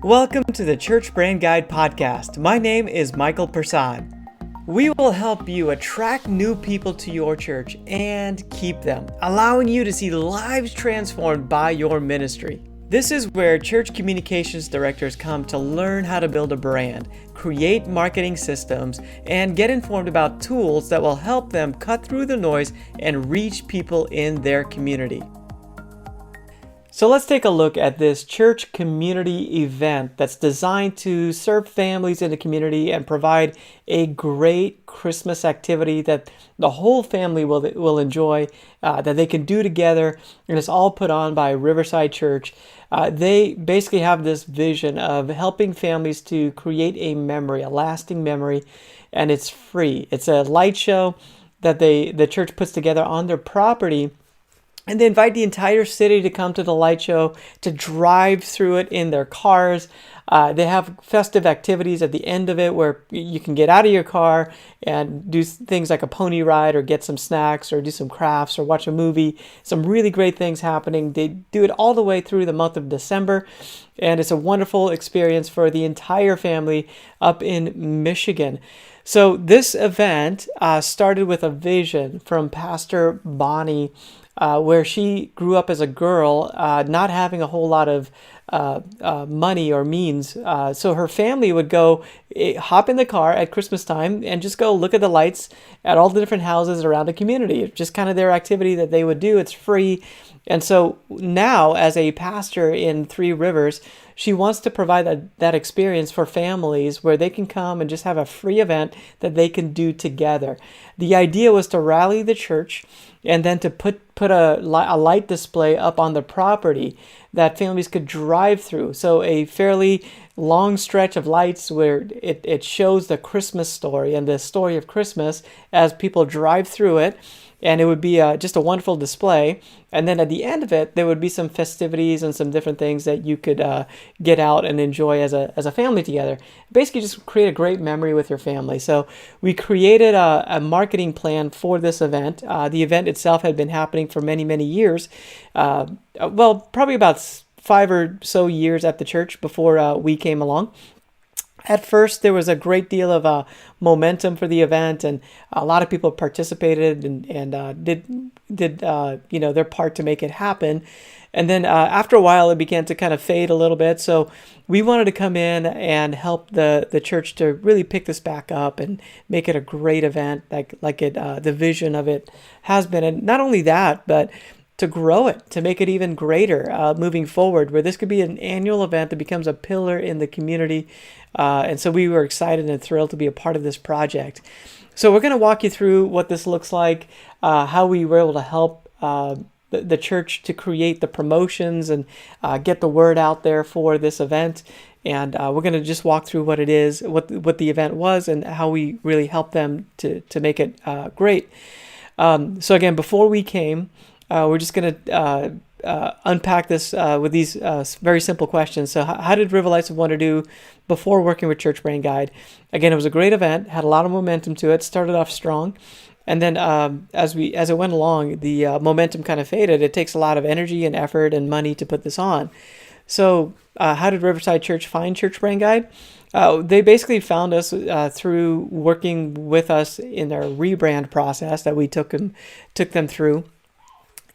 Welcome to the Church Brand Guide podcast. My name is Michael Persad. We will help you attract new people to your church and keep them, allowing you to see lives transformed by your ministry. This is where church communications directors come to learn how to build a brand, create marketing systems, and get informed about tools that will help them cut through the noise and reach people in their community. So let's take a look at this church community event that's designed to serve families in the community and provide a great Christmas activity that the whole family will enjoy, that they can do together, and it's all put on by Riverside Church. They basically have this vision of helping families to create a memory, a lasting memory, and it's free. It's a light show that the church puts together on their property. And they invite the entire city to come to the light show, to drive through it in their cars. They have festive activities at the end of it where you can get out of your car and do things like a pony ride or get some snacks or do some crafts or watch a movie. Some really great things happening. They do it all the way through the month of December. And it's a wonderful experience for the entire family up in Michigan. So this event started with a vision from Pastor Bonnie, where she grew up as a girl, not having a whole lot of money or means. So her family would go hop in the car at Christmas time and just go look at the lights at all the different houses around the community. It's just kind of their activity that they would do. It's free. And so now, as a pastor in Three Rivers, she wants to provide that experience for families where they can come and just have a free event that they can do together. The idea was to rally the church and then to put a light display up on the property that families could drive through. So a fairly long stretch of lights where it shows the Christmas story and the story of Christmas as people drive through it. And it would be just a wonderful display. And then at the end of it, there would be some festivities and some different things that you could get out and enjoy as a family together. Basically, just create a great memory with your family. So we created a marketing plan for this event. The event itself had been happening for many, many years. Probably about 5 or so years at the church before we came along. At first, there was a great deal of momentum for the event, and a lot of people participated and did their part to make it happen. And then after a while, it began to kind of fade a little bit. So we wanted to come in and help the church to really pick this back up and make it a great event, like the vision of it has been. And not only that, but to grow it, to make it even greater moving forward, where this could be an annual event that becomes a pillar in the community. And so we were excited and thrilled to be a part of this project. So we're going to walk you through what this looks like, how we were able to help the church to create the promotions and get the word out there for this event. And we're going to just walk through what it is, what the event was, and how we really helped them to make it great. So again, before we came, we're just going to unpack this with these very simple questions. So how did River Lights of Wonder do before working with Church Brand Guide? Again, it was a great event, had a lot of momentum to it, started off strong. And then as it went along, the momentum kind of faded. It takes a lot of energy and effort and money to put this on. So how did Riverside Church find Church Brand Guide? They basically found us through working with us in their rebrand process that we took them through.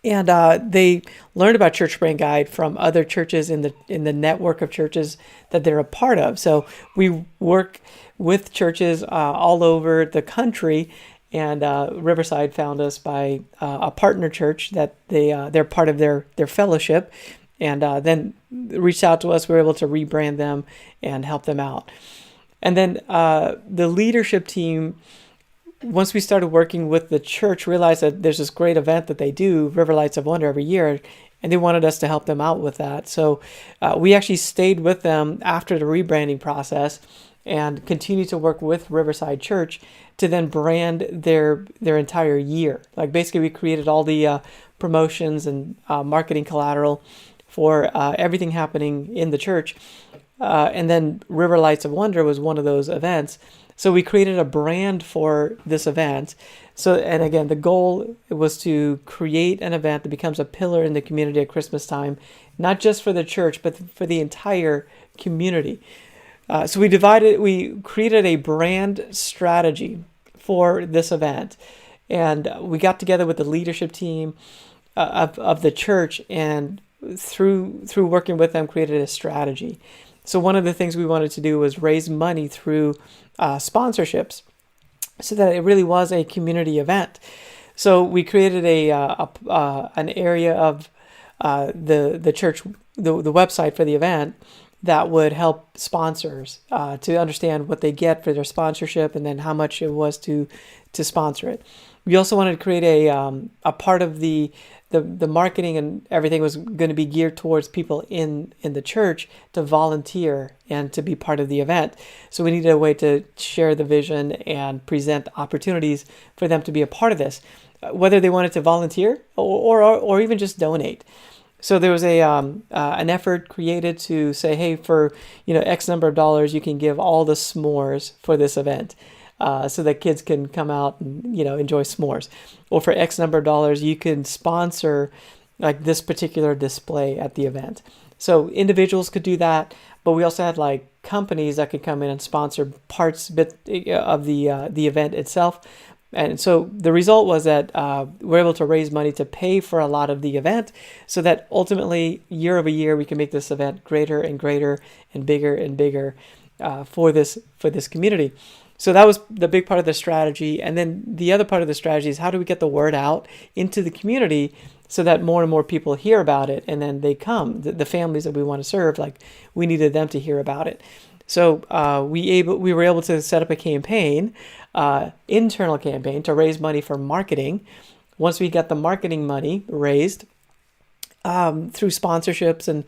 And they learned about Church Brand Guide from other churches in the network of churches that they're a part of. So we work with churches all over the country, and Riverside found us by a partner church that they're part of their fellowship, and then reached out to us. We were able to rebrand them and help them out. And then the leadership team, once we started working with the church, realized that there's this great event that they do, River Lights of Wonder, every year, and they wanted us to help them out with that. So we actually stayed with them after the rebranding process and continued to work with Riverside Church to then brand their entire year. Like basically, we created all the promotions and marketing collateral for everything happening in the church. And then River Lights of Wonder was one of those events. So we created a brand for this event. So, and again, the goal was to create an event that becomes a pillar in the community at Christmas time, not just for the church, but for the entire community. So we created a brand strategy for this event, and we got together with the leadership team of the church, and through working with them, created a strategy. So one of the things we wanted to do was raise money through sponsorships, so that it really was a community event. So we created an area of the church, the website for the event, that would help sponsors to understand what they get for their sponsorship, and then how much it was to sponsor it. We also wanted to create a part of the marketing, and everything was going to be geared towards people in the church to volunteer and to be part of the event. So we needed a way to share the vision and present opportunities for them to be a part of this, whether they wanted to volunteer or even just donate. So there was an effort created to say, hey, for X number of dollars, you can give all the s'mores for this event, so that kids can come out and enjoy s'mores. Or for X number of dollars, you can sponsor like this particular display at the event. So individuals could do that, but we also had like companies that could come in and sponsor parts of the event itself. And so the result was that we're able to raise money to pay for a lot of the event, so that ultimately, year over year, we can make this event greater and greater and bigger for this community. So that was the big part of the strategy. And then the other part of the strategy is, how do we get the word out into the community so that more and more people hear about it, and then they come, the families that we want to serve, like we needed them to hear about it. So we were able to set up a campaign, internal campaign, to raise money for marketing. Once we got the marketing money raised through sponsorships and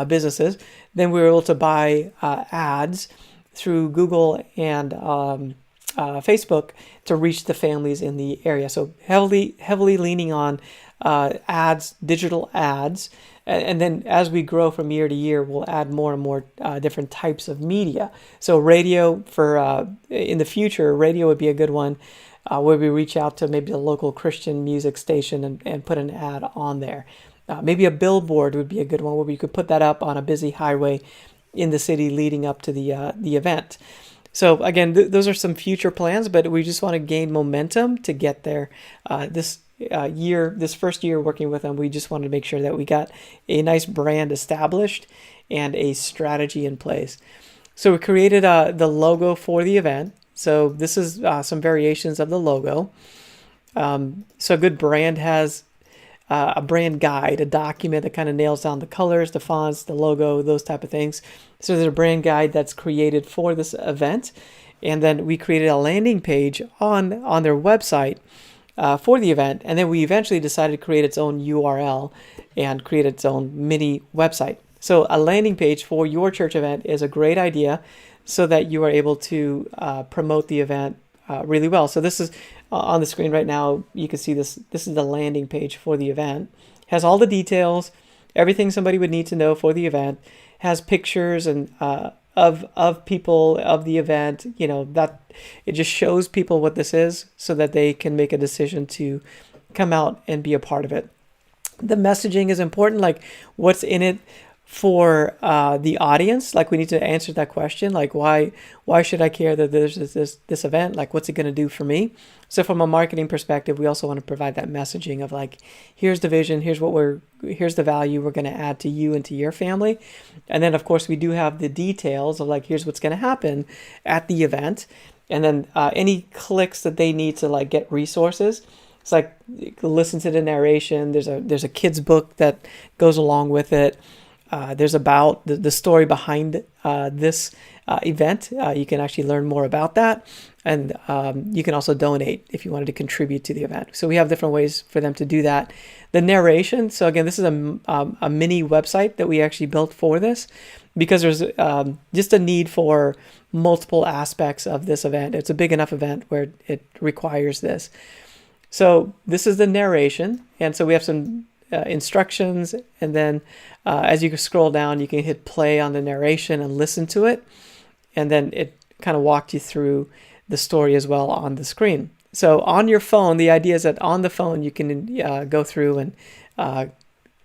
businesses, then we were able to buy ads through Google and Facebook to reach the families in the area. So heavily leaning on ads, digital ads. And then as we grow from year to year, we'll add more and more different types of media. So radio in the future, radio would be a good one, where we reach out to maybe a local Christian music station and put an ad on there. Maybe a billboard would be a good one, where we could put that up on a busy highway in the city leading up to the event. So again, those are some future plans, but we just want to gain momentum to get there. This first year working with them, we just wanted to make sure that we got a nice brand established and a strategy in place. So we created the logo for the event. So this is some variations of the logo. So a good brand has a brand guide, a document that kind of nails down the colors, the fonts, the logo, those type of things. So there's a brand guide that's created for this event. And then we created a landing page on their website for the event. And then we eventually decided to create its own URL and create its own mini website. So a landing page for your church event is a great idea, so that you are able to promote the event really well. So this is on the screen right now. You can see this. This is the landing page for the event. It has all the details, everything somebody would need to know for the event. It has pictures and of people of the event. That it just shows people what this is, so that they can make a decision to come out and be a part of it. The messaging is important, like what's in it for the audience. Like we need to answer that question, like why should I care that there's this event? Like what's it going to do for me? So from a marketing perspective, we also want to provide that messaging of like, here's the vision, here's the value we're going to add to you and to your family. And then of course we do have the details of like, here's what's going to happen at the event. And then any clicks that they need to like get resources. It's like listen to the narration. There's a kid's book that goes along with it. There's about the story behind this event. You can actually learn more about that. And you can also donate if you wanted to contribute to the event. So we have different ways for them to do that. The narration. So again, this is a mini website that we actually built for this, because there's just a need for multiple aspects of this event. It's a big enough event where it requires this. So this is the narration. And so we have some instructions, and then as you scroll down, you can hit play on the narration and listen to it, and then it kind of walked you through the story as well on the screen. So on your phone, the idea is that on the phone you can go through and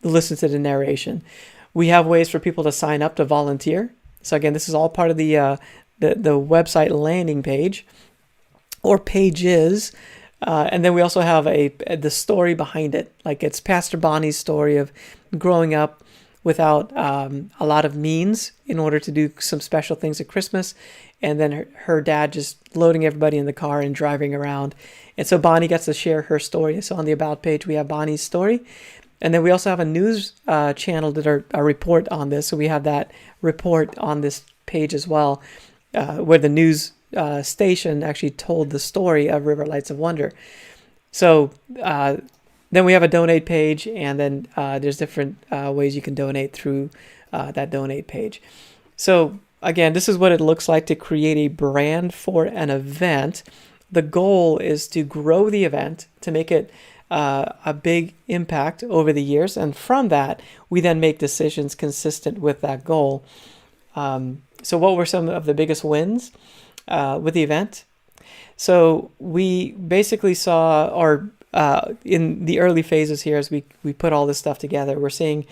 listen to the narration. We have ways for people to sign up to volunteer. So again, this is all part of the website landing page or pages. And then we also have the story behind it. Like it's Pastor Bonnie's story of growing up without a lot of means in order to do some special things at Christmas. And then her dad just loading everybody in the car and driving around. And so Bonnie gets to share her story. So on the About page, we have Bonnie's story. And then we also have a news channel that are a report on this. So we have that report on this page as well, where the news station actually told the story of River Lights of Wonder. So then we have a donate page, and then there's different ways you can donate through that donate page. So again, this is what it looks like to create a brand for an event. The goal is to grow the event, to make it a big impact over the years. And from that, we then make decisions consistent with that goal. So what were some of the biggest wins with the event? So we basically saw, or in the early phases here, as we put all this stuff together, we're seeing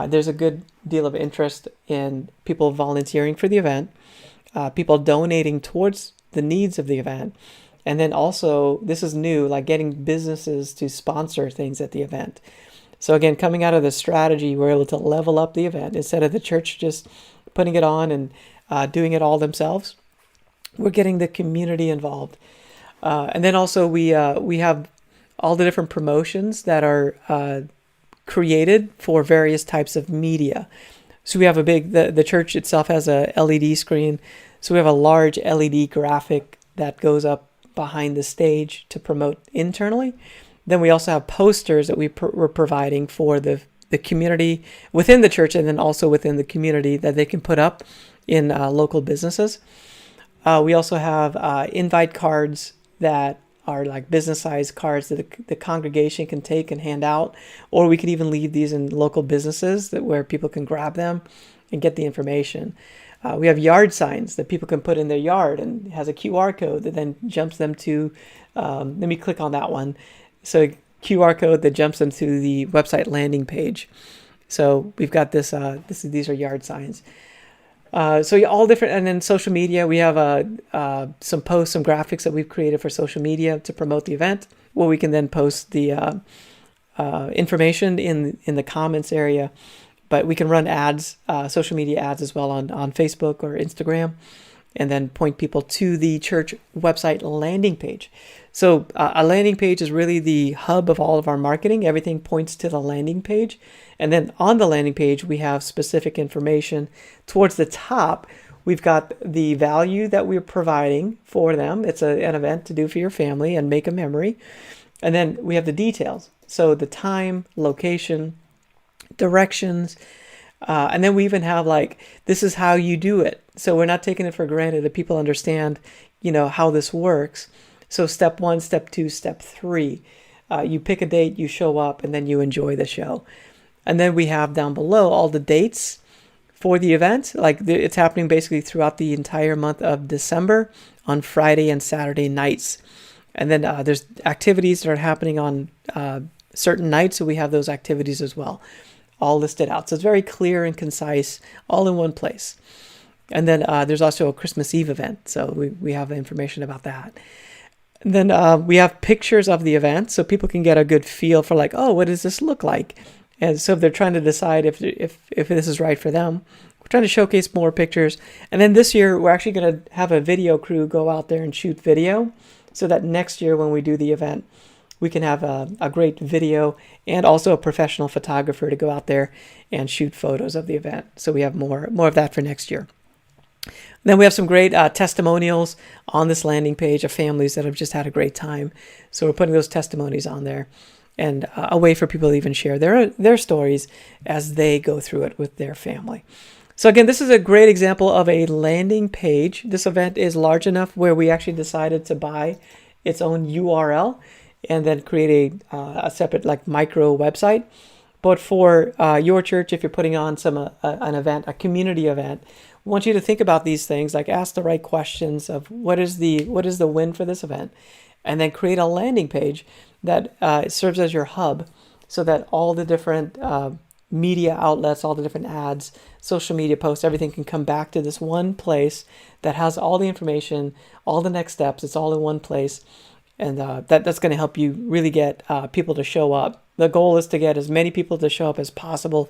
there's a good deal of interest in people volunteering for the event, people donating towards the needs of the event. And then also, this is new, like getting businesses to sponsor things at the event. So again, coming out of the strategy, we're able to level up the event. Instead of the church just putting it on and doing it all themselves, we're getting the community involved. And then also we have all the different promotions that are created for various types of media. So we have the church itself has a LED screen. So we have a large LED graphic that goes up behind the stage to promote internally. Then we also have posters that we're providing for the community within the church, and then also within the community that they can put up in local businesses. We also have invite cards that are like business-sized cards that the congregation can take and hand out, or we could even leave these in local businesses where people can grab them and get the information. We have yard signs that people can put in their yard, and it has a QR code that then jumps them to, let me click on that one. So QR code that jumps them to the website landing page. So we've got these are yard signs. So all different, and then social media, we have some posts, some graphics that we've created for social media to promote the event, where we can then post the information in the comments area. But we can run ads, social media ads as well on Facebook or Instagram, and then point people to the church website landing page. So a landing page is really the hub of all of our marketing. Everything points to the landing page. And then on the landing page, we have specific information. Towards the top, we've got the value that we're providing for them. It's an event to do for your family and make a memory. And then we have the details. So the time, location, directions, and then we even have this is how you do it. So we're not taking it for granted that people understand, how this works. So step 1, step 2, step 3, you pick a date, you show up, and then you enjoy the show. And then we have down below all the dates for the event. It's happening basically throughout the entire month of December on Friday and Saturday nights. And then there's activities that are happening on certain nights, so we have those activities as well, all listed out. So it's very clear and concise, all in one place. And then there's also a Christmas Eve event, so we have information about that. And then we have pictures of the event, so people can get a good feel for what does this look like? And so if they're trying to decide if this is right for them, we're trying to showcase more pictures. And then this year, we're actually going to have a video crew go out there and shoot video, so that next year when we do the event, we can have a great video and also a professional photographer to go out there and shoot photos of the event. So we have more of that for next year. Then we have some great testimonials on this landing page of families that have just had a great time. So we're putting those testimonies on there, and a way for people to even share their stories as they go through it with their family. So again, this is a great example of a landing page. This event is large enough where we actually decided to buy its own URL and then create a separate micro website. But for your church, if you're putting on an event, a community event, I want you to think about these things, ask the right questions of what is the win for this event, and then create a landing page that serves as your hub so that all the different media outlets, all the different ads, social media posts, everything can come back to this one place that has all the information, all the next steps. It's all in one place. And that's going to help you really get people to show up. The goal is to get as many people to show up as possible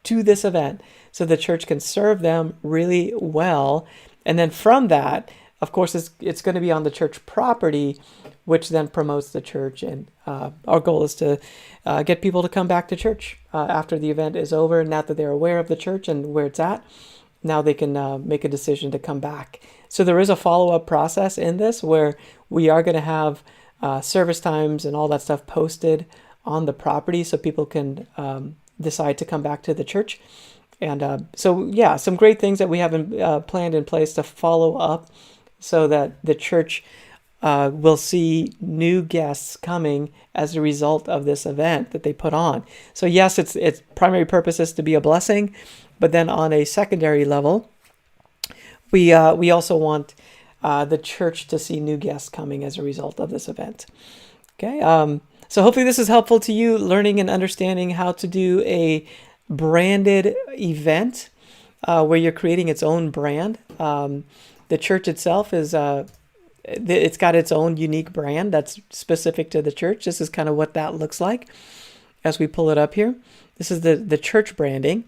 to this event so the church can serve them really well. And then from that, of course, it's going to be on the church property, which then promotes the church. And our goal is to get people to come back to church after the event is over. Now that they're aware of the church and where it's at, now they can make a decision to come back. So there is a follow-up process in this where we are going to have service times and all that stuff posted on the property so people can decide to come back to the church. And some great things that we have planned in place to follow up so that the church will see new guests coming as a result of this event that they put on. So yes, its primary purpose is to be a blessing, but then on a secondary level, we also want the church to see new guests coming as a result of this event. Okay, so hopefully this is helpful to you, learning and understanding how to do a branded event where you're creating its own brand. The church itself is it's got its own unique brand that's specific to the church. This is kind of what that looks like as we pull it up here. This is the church branding,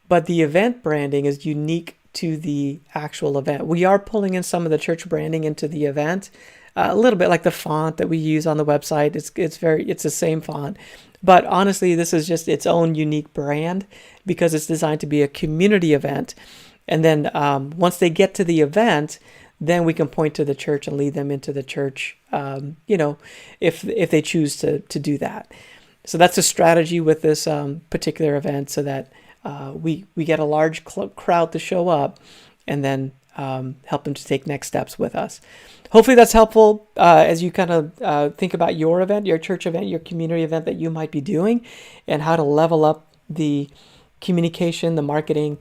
but the event branding is unique to the actual event. We are pulling in some of the church branding into the event, a little bit like the font that we use on the website. It's the same font, but honestly, this is just its own unique brand because it's designed to be a community event. And then once they get to the event, then we can point to the church and lead them into the church, if they choose to do that. So that's a strategy with this particular event so that we get a large crowd to show up and then help them to take next steps with us. Hopefully that's helpful as you kind of think about your event, your church event, your community event that you might be doing, and how to level up the communication, the marketing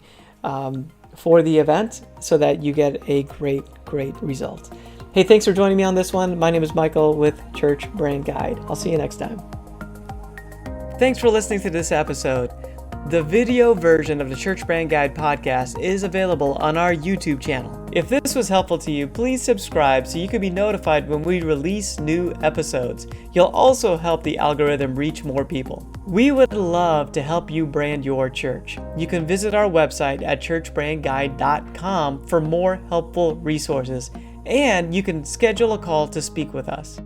for the event so that you get a great result. Hey, thanks for joining me on this one. My name is Michael with Church Brand Guide. I'll see you next time. Thanks for listening to this episode. The video version of the Church Brand Guide podcast is available on our YouTube channel. If this was helpful to you, please subscribe so you can be notified when we release new episodes. You'll also help the algorithm reach more people. We would love to help you brand your church. You can visit our website at churchbrandguide.com for more helpful resources, and you can schedule a call to speak with us.